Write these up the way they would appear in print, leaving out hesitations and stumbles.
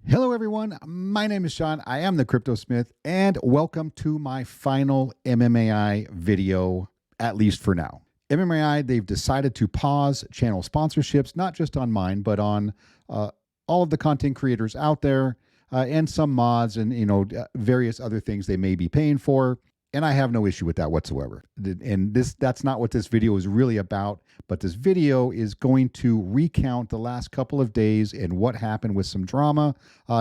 Hello, everyone. My name is Sean. I am the Crypto Smith, and welcome to my final MMAI video, at least for now. MMAI, they've decided to pause channel sponsorships, not just on mine, but on all of the content creators out there, and some mods and various other things they may be paying for. And I have no issue with that whatsoever. And that's not what this video is really about, but this video is going to recount the last couple of days and what happened with some drama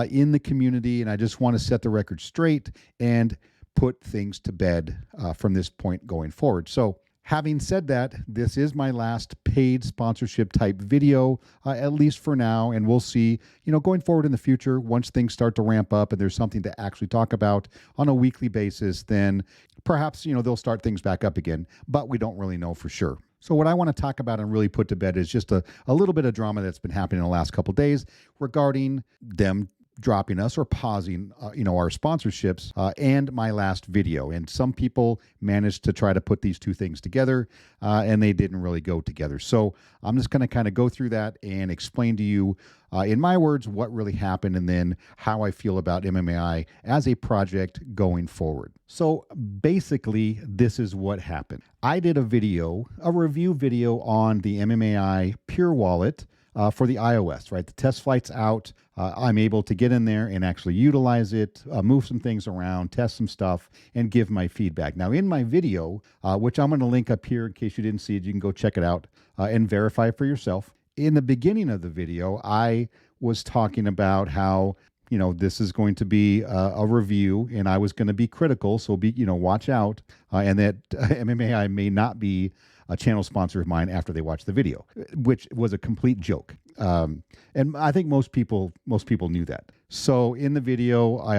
in the community. And I just want to set the record straight and put things to bed from this point going forward. So having said that, this is my last paid sponsorship type video, at least for now. And we'll see, going forward in the future, once things start to ramp up and there's something to actually talk about on a weekly basis, then perhaps, they'll start things back up again, but we don't really know for sure. So what I want to talk about and really put to bed is just a little bit of drama that's been happening in the last couple of days regarding them dropping us or pausing, our sponsorships and my last video. And some people managed to try to put these two things together and they didn't really go together. So I'm just going to kind of go through that and explain to you in my words what really happened and then how I feel about MMAI as a project going forward. So basically, this is what happened. I did a review video on the MMAI Purewallet for the iOS, right? The test flight's out. I'm able to get in there and actually utilize it, move some things around, test some stuff, and give my feedback. Now, in my video, which I'm going to link up here in case you didn't see it, you can go check it out and verify for yourself. In the beginning of the video, I was talking about how this is going to be a review, and I was going to be critical, so watch out, and that MMAI may not be a channel sponsor of mine after they watch the video, which was a complete joke. And I think most people knew that. So in the video, I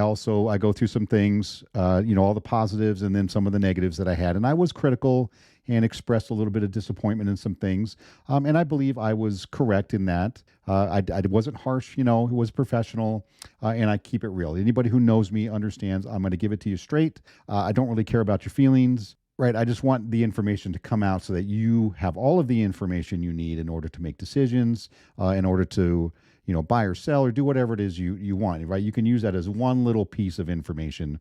go through some things, all the positives and then some of the negatives that I had. And I was critical and expressed a little bit of disappointment in some things. And I believe I was correct in that. I wasn't harsh, it was professional, and I keep it real. Anybody who knows me understands I'm going to give it to you straight. I don't really care about your feelings. Right. I just want the information to come out so that you have all of the information you need in order to make decisions, in order to, buy or sell or do whatever it is you want. Right. You can use that as one little piece of information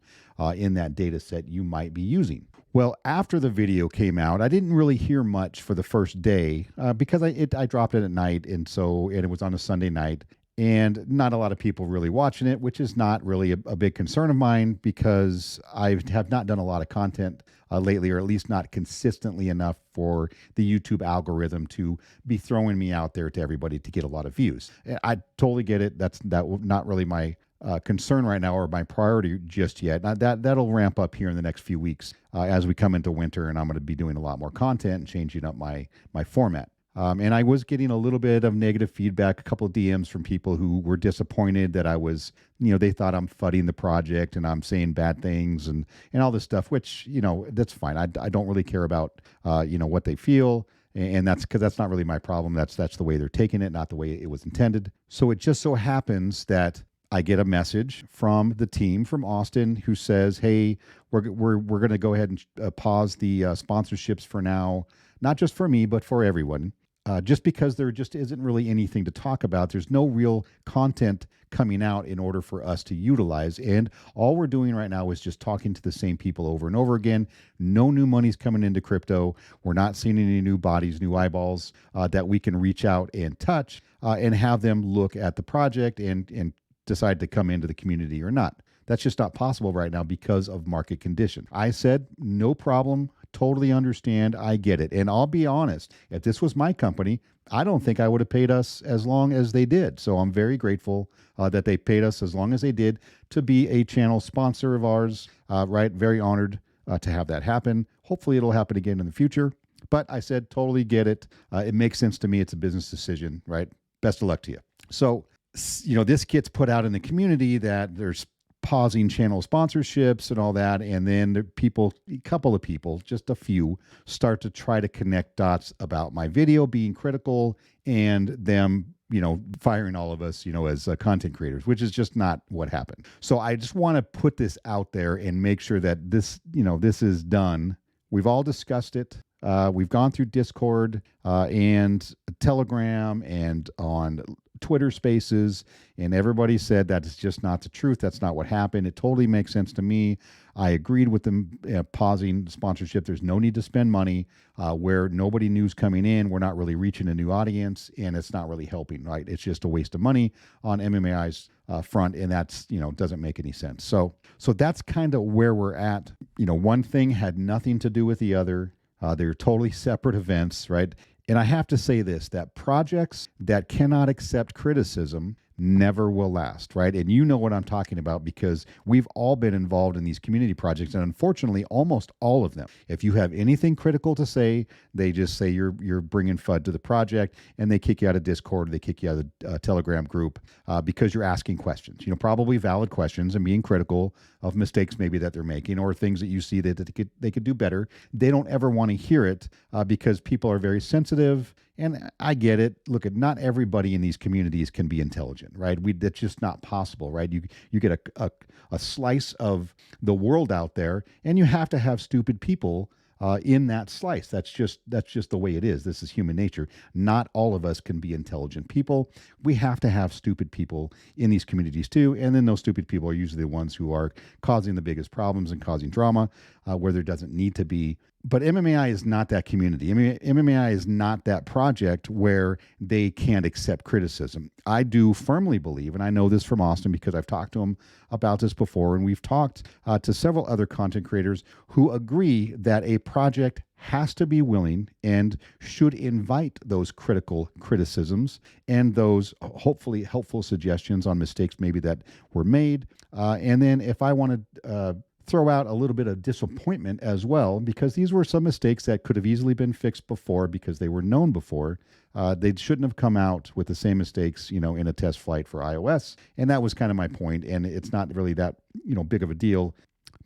in that data set you might be using. Well, after the video came out, I didn't really hear much for the first day because I dropped it at night. And it was on a Sunday night. And not a lot of people really watching it, which is not really a big concern of mine because I have not done a lot of content lately, or at least not consistently enough for the YouTube algorithm to be throwing me out there to everybody to get a lot of views. I totally get it. That's not really my concern right now or my priority just yet. Now that'll ramp up here in the next few weeks as we come into winter, and I'm going to be doing a lot more content and changing up my format. And I was getting a little bit of negative feedback, a couple of DMs from people who were disappointed that I was, they thought I'm fudding the project and I'm saying bad things and all this stuff, which, that's fine. I don't really care about, what they feel. And that's because that's not really my problem. That's the way they're taking it, not the way it was intended. So it just so happens that I get a message from the team from Austin who says, hey, we're going to go ahead and pause the sponsorships for now, not just for me, but for everyone. Just because there just isn't really anything to talk about. There's no real content coming out in order for us to utilize. And all we're doing right now is just talking to the same people over and over again. No new money's coming into crypto. We're not seeing any new bodies, new eyeballs that we can reach out and touch and have them look at the project and decide to come into the community or not. That's just not possible right now because of market condition. I said, no problem. Totally understand. I get it. And I'll be honest, if this was my company, I don't think I would have paid us as long as they did. So I'm very grateful that they paid us as long as they did to be a channel sponsor of ours, right? Very honored to have that happen. Hopefully it'll happen again in the future. But I said, totally get it. It makes sense to me. It's a business decision, right? Best of luck to you. So, this gets put out in the community that there's pausing channel sponsorships and all that. And then a couple of people, just a few, start to try to connect dots about my video being critical and them, firing all of us, as content creators, which is just not what happened. So I just want to put this out there and make sure that this is done. We've all discussed it. We've gone through Discord and Telegram and on Twitter Spaces, and everybody said that is just not the truth. That's not what happened. It totally makes sense to me. I agreed with them pausing sponsorship. There's no need to spend money where nobody knew's coming in. We're not really reaching a new audience, and it's not really helping, right? It's just a waste of money on MMAI's front, and that's, doesn't make any sense. So that's kind of where we're at. One thing had nothing to do with the other. They're totally separate events, right? And I have to say this, that projects that cannot accept criticism never will last, right? And you know what I'm talking about because we've all been involved in these community projects, and unfortunately, almost all of them. If you have anything critical to say, they just say you're bringing FUD to the project, and they kick you out of Discord, they kick you out of the Telegram group because you're asking questions. Probably valid questions and being critical of mistakes maybe that they're making or things that you see that they could do better. They don't ever want to hear it because people are very sensitive. And I get it. Look, not everybody in these communities can be intelligent, right? That's just not possible, right? You get a slice of the world out there, and you have to have stupid people in that slice. That's just the way it is. This is human nature. Not all of us can be intelligent people. We have to have stupid people in these communities too. And then those stupid people are usually the ones who are causing the biggest problems and causing drama where there doesn't need to be. But MMAI is not that community. MMAI is not that project where they can't accept criticism. I do firmly believe, and I know this from Austin because I've talked to him about this before, and we've talked to several other content creators who agree that a project has to be willing and should invite those critical criticisms and those hopefully helpful suggestions on mistakes maybe that were made. And then if I want to throw out a little bit of disappointment as well, because these were some mistakes that could have easily been fixed before because they were known before. They shouldn't have come out with the same mistakes, in a test flight for iOS. And that was kind of my point. And it's not really that, big of a deal.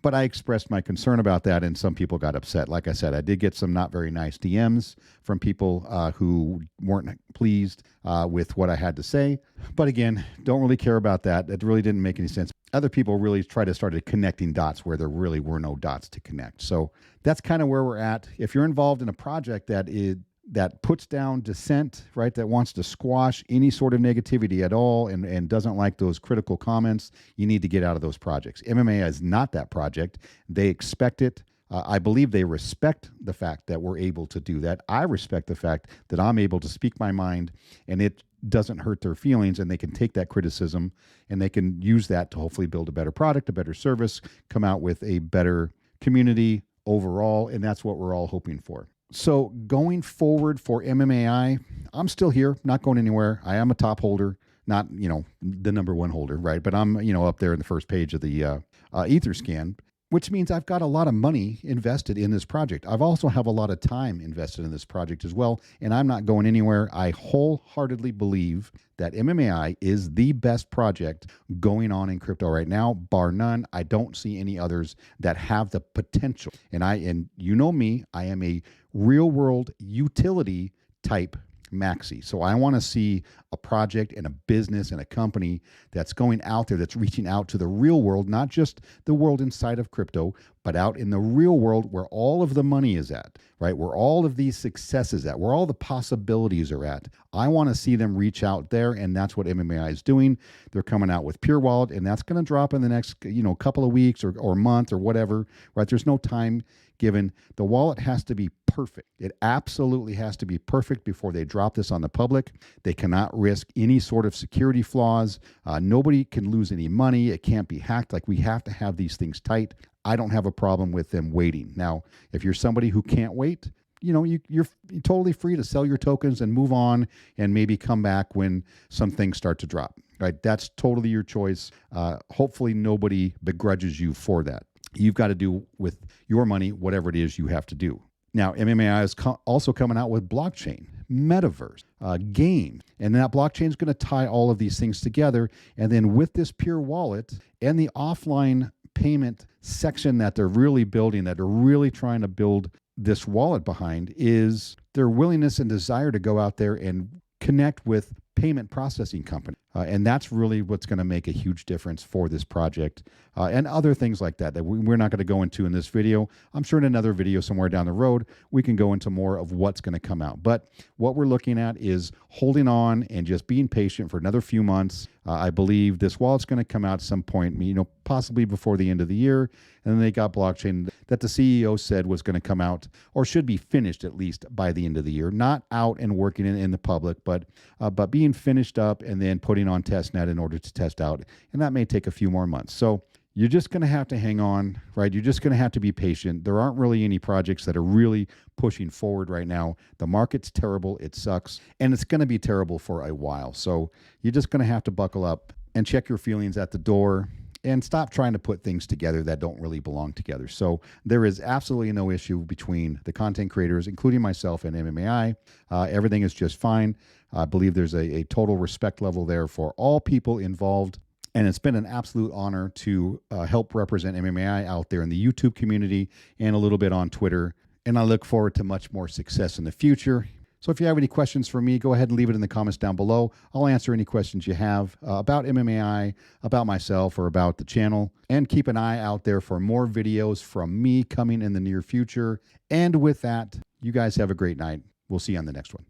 But I expressed my concern about that, and some people got upset. Like I said, I did get some not very nice DMs from people who weren't pleased with what I had to say. But again, don't really care about that. It really didn't make any sense. Other people really started connecting dots where there really were no dots to connect. So that's kind of where we're at. If you're involved in a project that puts down dissent, right, that wants to squash any sort of negativity at all and doesn't like those critical comments, you need to get out of those projects. MMA is not that project. They expect it. I believe they respect the fact that we're able to do that. I respect the fact that I'm able to speak my mind and it doesn't hurt their feelings, and they can take that criticism and they can use that to hopefully build a better product, a better service, come out with a better community overall, and that's what we're all hoping for. So going forward for MMAI, I'm still here, not going anywhere. I am a top holder, not, the number one holder, right? But I'm, up there in the first page of the Etherscan, which means I've got a lot of money invested in this project. I've also have a lot of time invested in this project as well, and I'm not going anywhere. I wholeheartedly believe that MMAI is the best project going on in crypto right now, bar none. I don't see any others that have the potential. And you know me, I am a real world utility type maxi. So I want to see a project and a business and a company that's going out there, that's reaching out to the real world, not just the world inside of crypto, but out in the real world where all of the money is at, right? Where all of these successes at, where all the possibilities are at. I want to see them reach out there, and that's what MMAI is doing. They're coming out with Purewallet, and that's going to drop in the next, couple of weeks or month or whatever, right? There's no time given. The wallet has to be perfect. It absolutely has to be perfect before they drop this on the public. They cannot risk any sort of security flaws. Nobody can lose any money. It can't be hacked. Like, we have to have these things tight. I don't have a problem with them waiting. Now, if you're somebody who can't wait, you're totally free to sell your tokens and move on and maybe come back when some things start to drop, right? That's totally your choice. Hopefully nobody begrudges you for that. You've got to do with your money whatever it is you have to do. Now, MMAI is also coming out with blockchain, metaverse, games, and that blockchain is going to tie all of these things together. And then with this Purewallet and the offline payment section that they're really building, that they're really trying to build this wallet behind, is their willingness and desire to go out there and connect with payment processing company. And that's really what's going to make a huge difference for this project and other things like that we're not going to go into in this video. I'm sure in another video somewhere down the road, we can go into more of what's going to come out. But what we're looking at is holding on and just being patient for another few months. I believe this wallet's going to come out at some point, possibly before the end of the year. And then they got blockchain that the CEO said was going to come out or should be finished at least by the end of the year. Not out and working in the public, but being finished up and then putting on testnet in order to test out. And that may take a few more months. So you're just going to have to hang on, right? You're just going to have to be patient. There aren't really any projects that are really pushing forward right now. The market's terrible. It sucks. And it's going to be terrible for a while. So you're just going to have to buckle up and check your feelings at the door and stop trying to put things together that don't really belong together. So there is absolutely no issue between the content creators, including myself and MMAI. Everything is just fine. I believe there's a total respect level there for all people involved. And it's been an absolute honor to help represent MMAI out there in the YouTube community and a little bit on Twitter. And I look forward to much more success in the future. So if you have any questions for me, go ahead and leave it in the comments down below. I'll answer any questions you have about MMAI, about myself, or about the channel. And keep an eye out there for more videos from me coming in the near future. And with that, you guys have a great night. We'll see you on the next one.